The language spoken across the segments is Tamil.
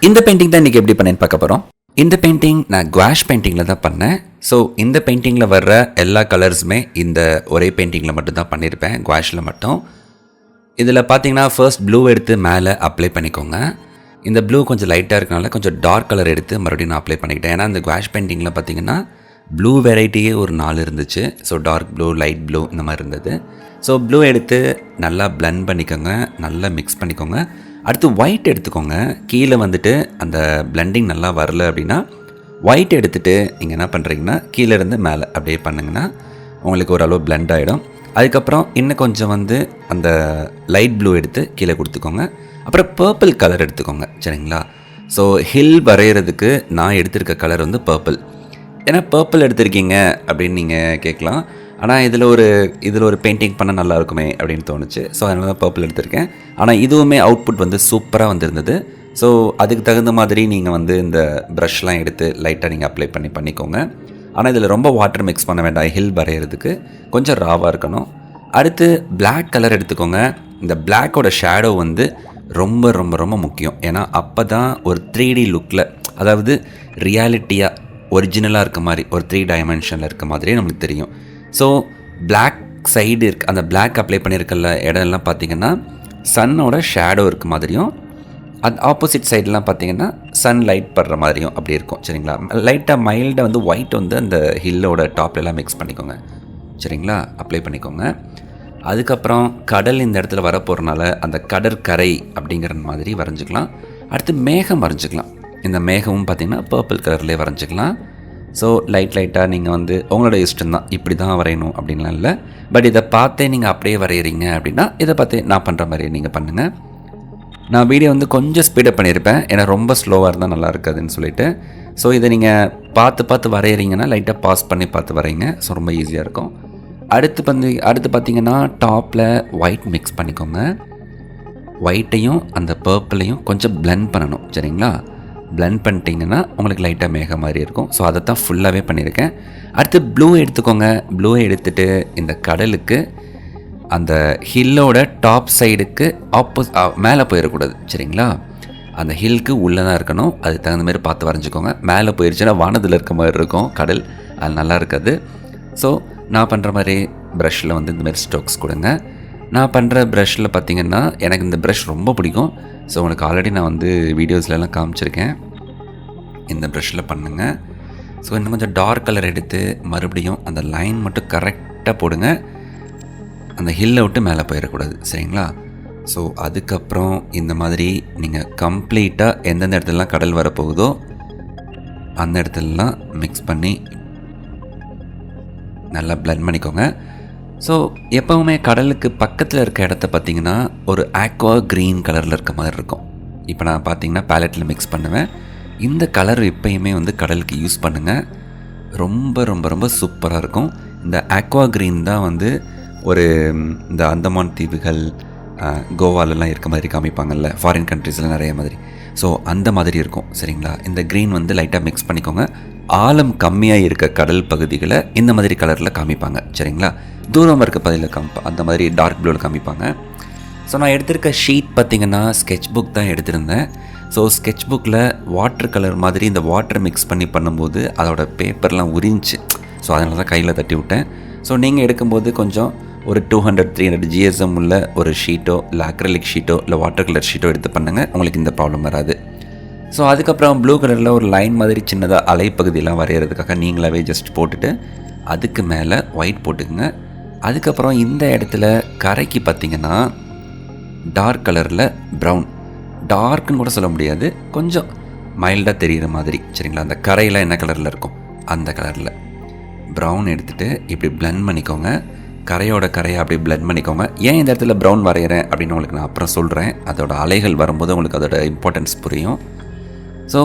இந்த பெயிண்டிங் தான் இன்றைக்கி எப்படி பண்ணேன்னு பார்க்க போகிறோம். இந்த பெயிண்டிங் நான் குவாஷ் பெயிண்டிங்கில் தான் பண்ணேன். ஸோ இந்த பெயிண்டிங்கில் வர்ற எல்லா கலர்ஸுமே இந்த ஒரே பெயிண்டிங்கில் மட்டும் தான் பண்ணியிருப்பேன், குவாஷில் மட்டும். இதில் பார்த்தீங்கன்னா ஃபர்ஸ்ட் ப்ளூ எடுத்து மேலே அப்ளை பண்ணிக்கோங்க. இந்த ப்ளூ கொஞ்சம் லைட்டாக இருக்கனால கொஞ்சம் டார்க் கலர் எடுத்து மறுபடியும் நான் அப்ளை பண்ணிக்கிட்டேன். ஏன்னா இந்த குவாஷ் பெயிண்டிங்கில் பார்த்தீங்கன்னா ப்ளூ வெரைட்டியே ஒரு 4 இருந்துச்சு. So dark blue, light blue இந்த மாதிரி இருந்தது. ஸோ ப்ளூ எடுத்து நல்லா பிளெண்ட் பண்ணிக்கோங்க, நல்லா மிக்ஸ் பண்ணிக்கோங்க. அடுத்து ஒயிட் எடுத்துக்கோங்க. கீழே வந்துட்டு அந்த பிளெண்டிங் நல்லா வரல அப்படின்னா ஒயிட் எடுத்துகிட்டு நீங்கள் என்ன பண்ணுறீங்கன்னா கீழே இருந்து மேலே அப்படியே பண்ணிங்கன்னா உங்களுக்கு ஓரளவு பிளெண்ட் ஆகிடும். அதுக்கப்புறம் இன்னும் கொஞ்சம் அந்த லைட் ப்ளூ எடுத்து கீழே கொடுத்துக்கோங்க. அப்புறம் பர்பிள் கலர் எடுத்துக்கோங்க, சரிங்களா? ஸோ ஹில் வரைகிறதுக்கு நான் எடுத்திருக்க கலர் பர்பிள். ஏன்னா பர்பிள் எடுத்திருக்கீங்க அப்படின்னு நீங்கள் கேட்கலாம். ஆனால் இதில் ஒரு பெயிண்டிங் பண்ண நல்லா இருக்குமே அப்படின்னு தோணுச்சு. ஸோ அதனால தான் பர்பிள் எடுத்திருக்கேன். ஆனால் இதுவுமே அவுட்புட் சூப்பராக வந்திருந்தது. ஸோ அதுக்கு தகுந்த மாதிரி நீங்கள் இந்த ப்ரஷ்லாம் எடுத்து லைட்டாக நீங்கள் அப்ளை பண்ணிக்கோங்க. ஆனால் இதில் ரொம்ப வாட்டர் மிக்ஸ் பண்ண வேண்டாம். ஹில் வரைகிறதுக்கு கொஞ்சம் ராவாக இருக்கணும். அடுத்து பிளாக் கலர் எடுத்துக்கோங்க. இந்த பிளாக்கோட ஷேடோ ரொம்ப ரொம்ப ரொம்ப முக்கியம். ஏன்னா அப்போ தான் ஒரு 3D லுக்கில், அதாவது ரியாலிட்டியாக ஒரிஜினலாக இருக்க மாதிரி, ஒரு 3 டைமென்ஷனில் இருக்க மாதிரியே நம்மளுக்கு தெரியும். ஸோ பிளாக் சைடு இருக்குது, அந்த பிளாக் அப்ளை பண்ணியிருக்கல இடம்லாம் பார்த்திங்கன்னா சன்னோட ஷேடோ இருக்க மாதிரியும், அது ஆப்போசிட் சைட்லாம் பார்த்திங்கன்னா சன் லைட் படுற மாதிரியும் அப்படி இருக்கும், சரிங்களா? லைட்டாக மைல்டாக ஒயிட் அந்த ஹில்லோட டாப்லலாம் மிக்ஸ் பண்ணிக்கோங்க, சரிங்களா? அப்ளை பண்ணிக்கோங்க. அதுக்கப்புறம் கடல் இந்த இடத்துல வரப்போகிறனால அந்த கடற்கரை அப்படிங்கிற மாதிரி வரைஞ்சிக்கலாம். அடுத்து மேகம் வரைஞ்சிக்கலாம். இந்த மேகமும் பார்த்திங்கன்னா பர்பிள் கலர்லேயே வரைஞ்சிக்கலாம். ஸோ லைட்டாக நீங்கள் உங்களோட இஷ்டம்தான், இப்படி தான் வரையணும் அப்படின்லாம் இல்லை. பட் இதை பார்த்தே நீங்கள் அப்படியே வரைகிறீங்க அப்படின்னா இதை பார்த்தே நான் பண்ணுற மாதிரி நீங்கள் பண்ணுங்கள். நான் வீடியோ கொஞ்சம் ஸ்பீடப் பண்ணியிருப்பேன், ஏன்னா ரொம்ப ஸ்லோவாக இருந்தால் நல்லா இருக்காதுன்னு சொல்லிட்டு. ஸோ இதை நீங்கள் பார்த்து வரைகிறீங்கன்னா லைட்டாக பாஸ் பண்ணி பார்த்து வரைங்க. ஸோ ரொம்ப ஈஸியாக இருக்கும். அடுத்து பார்த்தீங்கன்னா டாப்பில் ஒயிட் மிக்ஸ் பண்ணிக்கோங்க. ஒயிட்டையும் அந்த பர்பிளையும் கொஞ்சம் பிளெண்ட் பண்ணணும், சரிங்களா? பிளெண்ட் பண்ணிட்டீங்கன்னா உங்களுக்கு லைட்டாக மேக மாதிரி இருக்கும். ஸோ அதை தான் ஃபுல்லாகவே பண்ணியிருக்கேன். அடுத்து ப்ளூ எடுத்துக்கோங்க. ப்ளூவை எடுத்துகிட்டு இந்த கடலுக்கு அந்த ஹில்லோட டாப் சைடுக்கு மேலே போயிடக்கூடாது, சரிங்களா? அந்த ஹில்க்கு உள்ளே தான் இருக்கணும். அதுக்கு தகுந்த மாதிரி பார்த்து வரைஞ்சிக்கோங்க. மேலே போயிடுச்சுன்னா வானத்தில் இருக்க மாதிரி இருக்கும் கடல், அது நல்லா இருக்காது. ஸோ நான் பண்ணுற மாதிரி ப்ரஷ்ஷில் இந்த மாதிரி ஸ்ட்ரோக்ஸ் கொடுங்க. நான் பண்ணுற ப்ரஷ்ஷில் பார்த்திங்கன்னா எனக்கு இந்த ப்ரஷ் ரொம்ப பிடிக்கும். ஸோ உங்களுக்கு ஆல்ரெடி நான் வீடியோஸ்லலாம் காமிச்சிருக்கேன். இந்த ப்ரஷ்ஷில் பண்ணுங்கள். ஸோ இன்னும் கொஞ்சம் டார்க் கலர் எடுத்து மறுபடியும் அந்த லைன் மட்டும் கரெக்டாக போடுங்க. அந்த ஹில்லை விட்டு மேலே போயிடக்கூடாது, சரிங்களா? ஸோ அதுக்கப்புறம் இந்த மாதிரி நீங்கள் கம்ப்ளீட்டாக எந்தெந்த இடத்துலலாம் கடல் வரப்போகுதோ அந்த இடத்துலலாம் மிக்ஸ் பண்ணி நல்லா பிளெண்ட் பண்ணிக்கோங்க. ஸோ எப்போவுமே கடலுக்கு பக்கத்தில் இருக்க இடத்த பார்த்திங்கன்னா ஒரு ஆக்வா க்ரீன் கலரில் இருக்க மாதிரி இருக்கும். இப்போ நான் பார்த்திங்கன்னா பேலட்டில் மிக்ஸ் பண்ணுவேன். இந்த கலர் எப்பயுமே கடலுக்கு யூஸ் பண்ணுங்கள். ரொம்ப ரொம்ப ரொம்ப சூப்பராக இருக்கும். இந்த ஆக்வா க்ரீன் தான் ஒரு இந்த அந்தமான் தீவுகள், கோவாலெலாம் இருக்க மாதிரி காமிப்பாங்கல்ல, ஃபாரின் கண்ட்ரீஸில் நிறைய மாதிரி. ஸோ அந்த மாதிரி இருக்கும், சரிங்களா? இந்த க்ரீன் லைட்டாக மிக்ஸ் பண்ணிக்கோங்க. ஆழம் கம்மியாக இருக்க கடல் பகுதிகளை இந்த மாதிரி கலரில் காமிப்பாங்க, சரிங்களா? தூரமாக இருக்க பதில் அந்த மாதிரி டார்க் ப்ளூவில் காமிப்பாங்க. ஸோ நான் எடுத்திருக்க ஷீட் பார்த்திங்கன்னா ஸ்கெட்ச் புக் தான் எடுத்திருந்தேன். ஸோ ஸ்கெட்ச் புக்கில் வாட்டர் கலர் மாதிரி இந்த வாட்டர் மிக்ஸ் பண்ணும்போது அதோட பேப்பர்லாம் உரிஞ்சிச்சு. ஸோ அதனால தான் கையில் தட்டி விட்டேன். ஸோ நீங்கள் எடுக்கும்போது கொஞ்சம் ஒரு 200-300 GSM உள்ள ஒரு ஷீட்டோ இல்லை அக்ரலிக் ஷீட்டோ இல்லை வாட்டர் கலர் ஷீட்டோ எடுத்து பண்ணுங்கள், உங்களுக்கு இந்த ப்ராப்ளம் வராது. ஸோ அதுக்கப்புறம் ப்ளூ கலரில் ஒரு லைன் மாதிரி சின்னதாக அலைப்பகுதியெல்லாம் வரைகிறதுக்காக நீங்களாவே ஜஸ்ட் போட்டுட்டு அதுக்கு மேலே ஒயிட் போட்டுக்குங்க. அதுக்கப்புறம் இந்த இடத்துல கரைக்கு பார்த்திங்கன்னா டார்க் கலரில் ப்ரௌன், டார்க்குன்னு கூட சொல்ல முடியாது, கொஞ்சம் மைல்டாக தெரிகிற மாதிரி, சரிங்களா? அந்த கரையில் என்ன கலரில் இருக்கும் அந்த கலரில் ப்ரௌன் எடுத்துகிட்டு இப்படி பிளெண்ட் பண்ணிக்கோங்க. கரையோட கரையை அப்படி பிளெண்ட் பண்ணிக்கோங்க. ஏன் இந்த இடத்துல ப்ரௌன் வரைகிறேன் அப்படின்னு உங்களுக்கு நான் அப்புறம் சொல்கிறேன். அதோட அலைகள் வரும்போது உங்களுக்கு அதோட இம்பார்ட்டன்ஸ் புரியும். ஸோ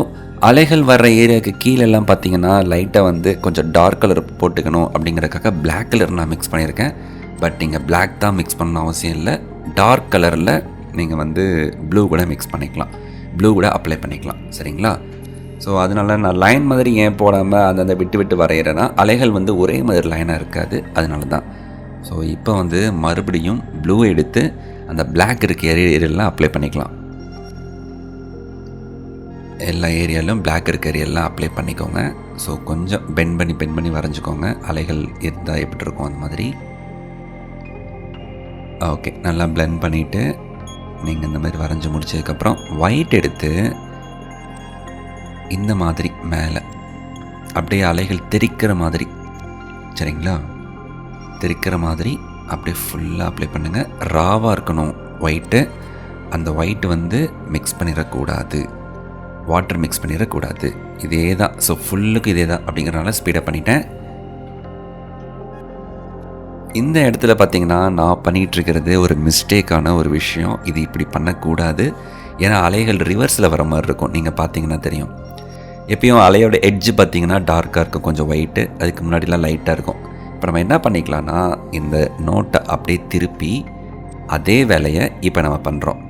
அலைகள் வர்ற ஏரியாவுக்கு கீழெல்லாம் பார்த்திங்கன்னா லைட்டாக கொஞ்சம் டார்க் கலர் போட்டுக்கணும் அப்படிங்கிறதுக்காக பிளாக் கலர் நான் மிக்ஸ் பண்ணியிருக்கேன். பட் நீங்கள் பிளாக் தான் மிக்ஸ் பண்ணணும் அவசியம் இல்லை. டார்க் கலரில் நீங்கள் ப்ளூ கூட மிக்ஸ் பண்ணிக்கலாம், ப்ளூ கூட அப்ளை பண்ணிக்கலாம், சரிங்களா? ஸோ அதனால நான் லைன் மாதிரி ஏன் போடாமல் அந்தந்த விட்டு வரைகிறேன்னா அலைகள் ஒரே மாதிரி லைனாக இருக்காது, அதனால தான். ஸோ இப்போ மறுபடியும் ப்ளூ எடுத்து அந்த பிளாக் இருக்க ஏரியாலாம் அப்ளை பண்ணிக்கலாம். எல்லா ஏரியாலும் பிளாக் இருக்க ஏரியாலாம் அப்ளை பண்ணிக்கோங்க. ஸோ கொஞ்சம் பெண்ட் பண்ணி வரைஞ்சிக்கோங்க. அலைகள் இருந்தால் எப்படி இருக்கும் அந்த மாதிரி. ஓகே, நல்லா பிளெண்ட் பண்ணிவிட்டு நீங்கள் இந்த மாதிரி வரைஞ்சி முடிச்சதுக்கப்புறம் ஒயிட் எடுத்து இந்த மாதிரி மேலே அப்படியே அலைகள் தெரிக்கிற மாதிரி, சரிங்களா, தெரிக்கிற மாதிரி அப்படியே ஃபுல்லாக அப்ளை பண்ணுங்கள். ராவாக இருக்கணும் ஒயிட்டு. அந்த ஒயிட்டு வந்து மிக்ஸ் பண்ணிடக்கூடாது, வாட்டர் மிக்ஸ் பண்ணிடக்கூடாது. இதே தான். ஸோ ஃபுல்லுக்கு இதே தான் அப்படிங்கிறனால ஸ்பீடப் பண்ணிட்டேன். இந்த இடத்துல பார்த்திங்கன்னா நான் பண்ணிகிட்ருக்கிறது ஒரு மிஸ்டேக்கான ஒரு விஷயம். இது இப்படி பண்ணக்கூடாது. ஏன்னா அலைகள் ரிவர்ஸில் வர மாதிரி இருக்கும். நீங்கள் பார்த்தீங்கன்னா தெரியும். எப்பயும் அலையோட எட்ஜு பார்த்திங்கன்னா டார்க்காக இருக்கும், கொஞ்சம் ஒயிட்டு. அதுக்கு முன்னாடிலாம் லைட்டாக இருக்கும். இப்போ நம்ம என்ன பண்ணிக்கலாம்னா இந்த நோட்டை அப்படியே திருப்பி அதே வேலையை இப்போ நம்ம பண்ணுறோம்.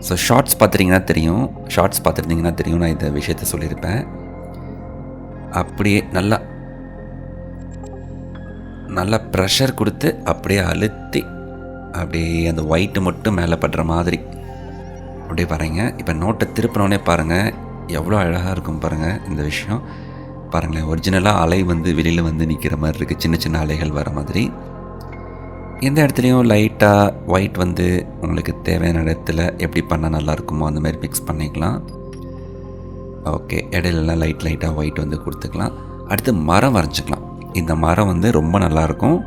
ஸோ ஷார்ட்ஸ் பார்த்துருந்தீங்கன்னா தெரியும் நான் இந்த விஷயத்த சொல்லியிருப்பேன். அப்படியே நல்லா ப்ரெஷர் கொடுத்து அப்படியே அழுத்தி அப்படியே அந்த ஒயிட்டு மட்டும் மேலே படுற மாதிரி அப்படியே பாருங்க. இப்போ நோட்டை திருப்பினோடனே பாருங்கள் எவ்வளோ அழகாக இருக்கும் பாருங்கள். இந்த விஷயம் பாருங்களேன், ஒரிஜினலாக அலை வந்து வெளியில் வந்து நிற்கிற மாதிரி இருக்குது, சின்ன சின்ன அலைகள் வர மாதிரி. எந்த இடத்துலையும் லைட்டாக ஒயிட் வந்து உங்களுக்கு தேவையான இடத்துல எப்படி பண்ணால் நல்லாயிருக்குமோ அந்த மாதிரி மிக்ஸ் பண்ணிக்கலாம். ஓகே, இடையிலலாம் லைட்டாக ஒயிட் வந்து கொடுத்துக்கலாம். அடுத்து மரம் வரைஞ்சிக்கலாம். இந்த மரம் வந்து ரொம்ப நல்லாயிருக்கும்.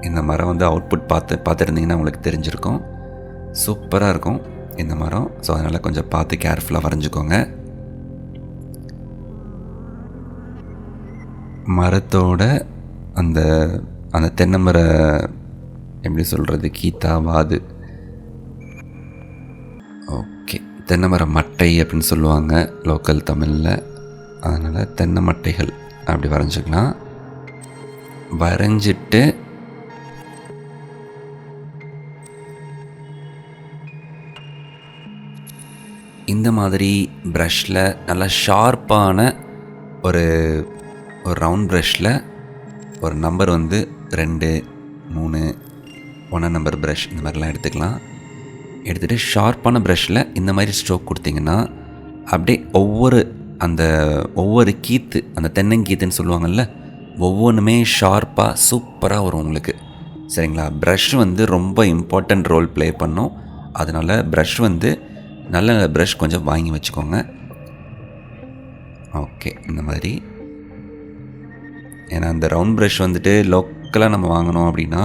இந்த மரம் வந்து அவுட்புட் பார்த்துருந்தீங்கன்னா உங்களுக்கு தெரிஞ்சிருக்கும். சூப்பராக இருக்கும் இந்த மரம். ஸோ அதனால் கொஞ்சம் பார்த்து கேர்ஃபுல்லாக வரைஞ்சிக்கோங்க. மரத்தோட அந்த அந்த தென்னை மர எப்படி சொல்கிறது, கீத்தா வாது, ஓகே, தென்னை மர மட்டை அப்படின்னு சொல்லுவாங்க லோக்கல் தமிழில். அதனால் தென்னை மட்டைகள் அப்படி வரைஞ்சிக்கலாம். வரைஞ்சிட்டு இந்த மாதிரி ப்ரஷில் நல்லா ஷார்ப்பான ஒரு ரவுண்ட் ப்ரஷில் ஒரு நம்பர் வந்து 2, 3, 1 நம்பர் ப்ரஷ் இந்த மாதிரிலாம் எடுத்துக்கலாம். எடுத்துகிட்டு ஷார்ப்பான ப்ரஷில் இந்த மாதிரி ஸ்ட்ரோக் கொடுத்தீங்கன்னா அப்படியே ஒவ்வொரு கீத்து, அந்த தென்னங்கீத்துன்னு சொல்லுவாங்கள்ல, ஒவ்வொன்றுமே ஷார்ப்பாக சூப்பராக வரும் உங்களுக்கு. சரிங்களா? ப்ரஷ் வந்து ரொம்ப இம்பார்ட்டண்ட் ரோல் ப்ளே பண்ணும். அதனால் ப்ரஷ் வந்து நல்ல ப்ரஷ் கொஞ்சம் வாங்கி வச்சுக்கோங்க. ஓகே, இந்த மாதிரி. ஏன்னா அந்த ரவுண்ட் ப்ரஷ் வந்துட்டு லோக்கலாக நம்ம வாங்கினோம் அப்படின்னா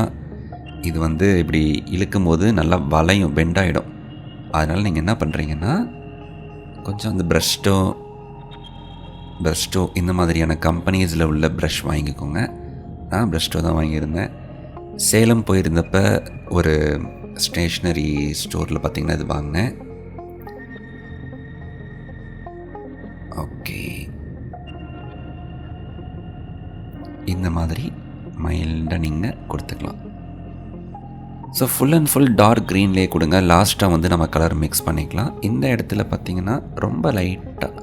இது வந்து இப்படி இழுக்கும் போது நல்லா வளையும், பெண்டாகிடும். அதனால் நீங்கள் என்ன பண்ணுறீங்கன்னா கொஞ்சம் அந்த ப்ரஷ்டோ இந்த மாதிரியான கம்பெனிஸில் உள்ள ப்ரஷ் வாங்கிக்கோங்க. நான் ப்ரஷ்டோ தான் வாங்கியிருந்தேன். சேலம் போயிருந்தப்ப ஒரு ஸ்டேஷ்னரி ஸ்டோரில் பார்த்திங்கன்னா இது வாங்கினேன். ஓகே, இந்த மாதிரி மைல்டாக நீங்கள் கொடுத்துக்கலாம். So full and full dark க்ரீன்லேயே கொடுங்க. லாஸ்ட்டாக வந்து நம்ம கலர் மிக்ஸ் பண்ணிக்கலாம். இந்த இடத்துல பார்த்திங்கன்னா ரொம்ப லைட்டாக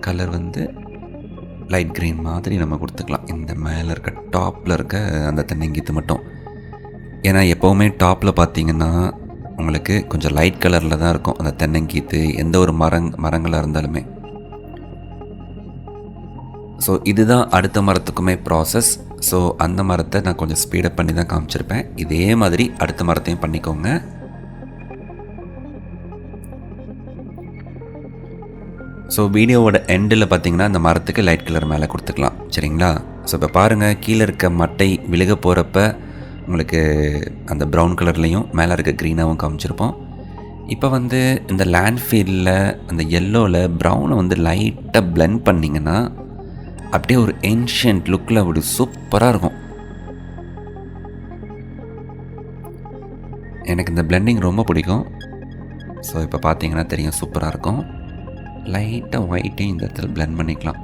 கலர் வந்து லைட் க்ரீன் மாதிரி நம்ம கொடுத்துக்கலாம். இந்த மேலே இருக்க டாப்பில் இருக்க அந்த தென்னங்கீத்து மட்டும். ஏன்னா எப்போவுமே டாப்பில் பார்த்திங்கன்னா உங்களுக்கு கொஞ்சம் லைட் கலரில் தான் இருக்கும் அந்த தென்னங்கீத்து, எந்த ஒரு மரங்களாக இருந்தாலுமே. ஸோ இதுதான் அடுத்த மரத்துக்குமே ப்ராசஸ். ஸோ அந்த மரத்தை நான் கொஞ்சம் ஸ்பீடப் பண்ணி தான் காமிச்சிருப்பேன். இதே மாதிரி அடுத்த மரத்தையும் பண்ணிக்கோங்க. ஸோ வீடியோவோட எண்டில் பார்த்திங்கன்னா அந்த மரத்துக்கு லைட் கலர் மேலே கொடுத்துக்கலாம். சரிங்களா? ஸோ இப்போ பாருங்கள், கீழே இருக்க மட்டை விழுக போகிறப்ப உங்களுக்கு அந்த ப்ரௌன் கலர்லேயும் மேலே இருக்க க்ரீனாகவும் காமிச்சிருப்போம். இப்போ வந்து இந்த லேண்ட்ஃபீல்டில் அந்த எல்லோவில் ப்ரௌனை வந்து லைட்டாக பிளெண்ட் பண்ணிங்கன்னா அப்படியே ஒரு ஏன்ஷியன்ட் லுக்கில் அப்படி சூப்பராக இருக்கும். எனக்கு இந்த பிளெண்டிங் ரொம்ப பிடிக்கும். ஸோ இப்போ பார்த்தீங்கன்னா தெரியும், சூப்பராக இருக்கும். லைட்டாக ஒயிட்டையும் இந்த இடத்துல பிளெண்ட் பண்ணிக்கலாம்,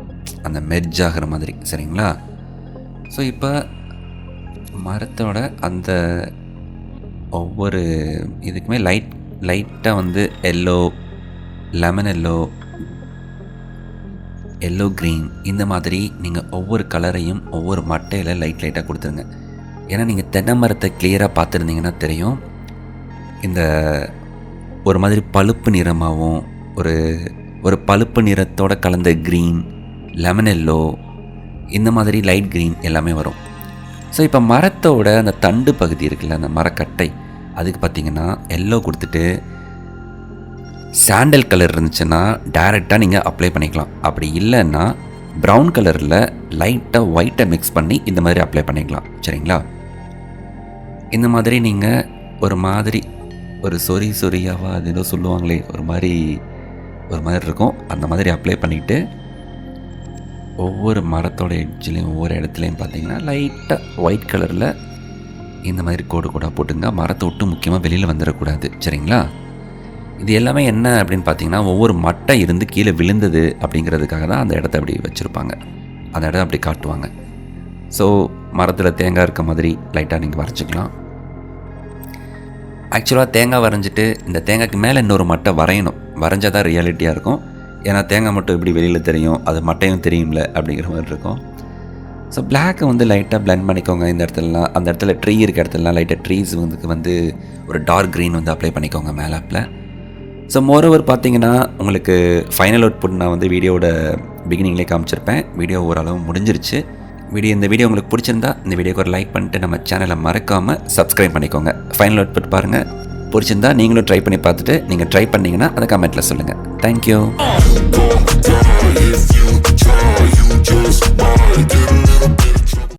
அந்த மெர்ஜ் ஆகிற மாதிரி. சரிங்களா? ஸோ இப்போ மரத்தோட அந்த ஒவ்வொரு இதுக்குமே லைட்டாக வந்து எல்லோ, லெமன் எல்லோ க்ரீன் இந்த மாதிரி நீங்கள் ஒவ்வொரு கலரையும் ஒவ்வொரு மட்டையில் லைட்டாக கொடுத்துருங்க. ஏன்னா நீங்கள் தென்னை மரத்தை கிளியராக பார்த்துருந்தீங்கன்னா தெரியும், இந்த ஒரு மாதிரி பழுப்பு நிறமாகவும் ஒரு ஒரு பழுப்பு நிறத்தோட கலந்த க்ரீன், லெமன் எல்லோ, இந்த மாதிரி லைட் க்ரீன் எல்லாமே வரும். ஸோ இப்போ மரத்தோட அந்த தண்டு பகுதி இருக்குல்ல, அந்த மரக்கட்டை, அதுக்கு பார்த்திங்கன்னா எல்லோ கொடுத்துட்டு சாண்டல் கலர் இருந்துச்சுன்னா டைரெக்டாக நீங்கள் அப்ளை பண்ணிக்கலாம். அப்படி இல்லைன்னா ப்ரௌன் கலரில் லைட்டாக ஒயிட்டை மிக்ஸ் பண்ணி இந்த மாதிரி அப்ளை பண்ணிக்கலாம். சரிங்களா? இந்த மாதிரி நீங்கள் ஒரு மாதிரி ஒரு சொரியாவா அது ஏதோ சொல்லுவாங்களே, ஒரு மாதிரி இருக்கும். அந்த மாதிரி அப்ளை பண்ணிவிட்டு ஒவ்வொரு மரத்தோட எட்ஜ்லேயும் ஒவ்வொரு இடத்துலையும் பார்த்தீங்கன்னா லைட்டாக ஒயிட் கலரில் இந்த மாதிரி கோடாக போட்டுங்க. மரத்தை விட்டு முக்கியமாக வெளியில் வந்துடக்கூடாது. சரிங்களா? இது எல்லாமே என்ன அப்படின்னு பார்த்தீங்கன்னா, ஒவ்வொரு மட்டை இருந்து கீழே விழுந்தது அப்படிங்கிறதுக்காக தான் அந்த இடத்த அப்படி வச்சுருப்பாங்க. அந்த இடம் அப்படி காட்டுவாங்க. ஸோ மரத்தில் தேங்காய் இருக்க மாதிரி லைட்டாக நீங்கள் வரைச்சிக்கலாம். ஆக்சுவலாக தேங்காய் வரைஞ்சிட்டு இந்த தேங்காய்க்கு மேலே இன்னொரு மட்டை வரையணும். வரைஞ்சால் தான் ரியாலிட்டியாக இருக்கும். ஏன்னா தேங்காய் மட்டும் எப்படி வெளியில் தெரியும், அது மட்டையும் தெரியும்ல அப்படிங்கிற மாதிரி இருக்கும். ஸோ பிளாக்கை வந்து லைட்டாக பிளெண்ட் பண்ணிக்கோங்க. இந்த இடத்துலலாம், அந்த இடத்துல ட்ரீ இருக்க இடத்துலலாம் லைட்டாக ட்ரீஸ் வந்து ஒரு டார்க் க்ரீன் வந்து அப்ளை பண்ணிக்கோங்க மேலாப்பில். ஸோ மோரோவர் பார்த்தீங்கன்னா உங்களுக்கு ஃபைனல் அவுட்புட் நான் வந்து வீடியோட பிகினிங்லேயே காமிச்சிருப்பேன். வீடியோ ஓரளவு முடிஞ்சிருச்சு. இந்த வீடியோ உங்களுக்கு பிடிச்சிருந்தா இந்த வீடியோக்கு ஒரு லைக் பண்ணிட்டு நம்ம சேனலை மறக்காமல் சப்ஸ்கிரைப் பண்ணிக்கோங்க. ஃபைனல் அவுட்புட் பாருங்கள். பிடிச்சிருந்தா நீங்களும் ட்ரை பண்ணி பார்த்துட்டு நீங்கள் ட்ரை பண்ணிங்கன்னா அதை கமெண்ட்டில் சொல்லுங்கள். தேங்க்யூ.